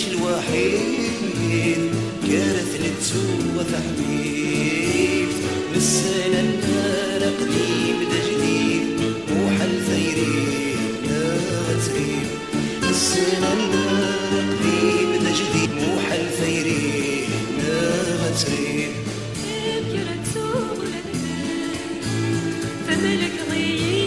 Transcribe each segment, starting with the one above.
مانيش الوحيد كارث نتسوى تحبيب نسينا النار قديم دا جديد وحل ثيري لا غتريب نسينا النار قديم دا جديد وحل ثيري لا غتريب فملك غيبي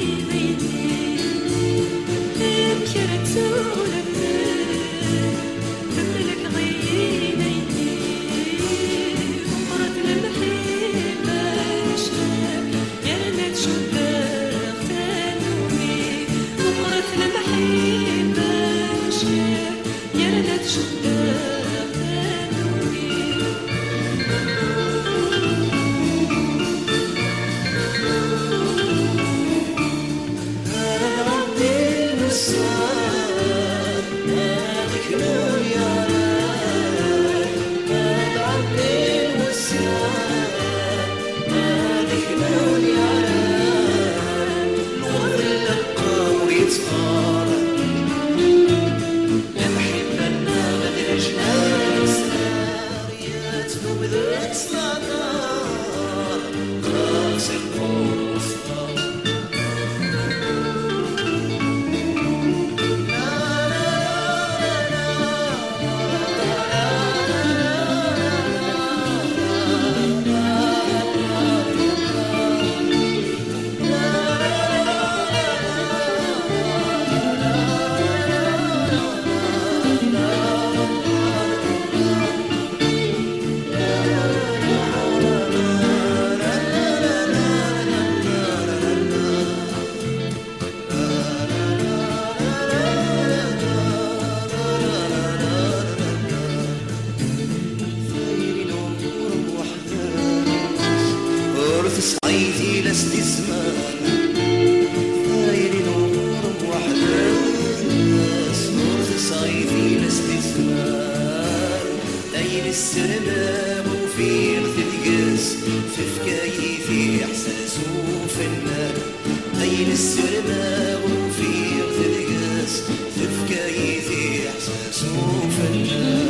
بكرة صعيدي لست زمان ثايري نور بوحدة صورة صعيدي لست زمان أين السلام وفي تدقس في فكايتي إحساس وفنان أين السلام وفي تدقس في فكايتي إحساس وفنان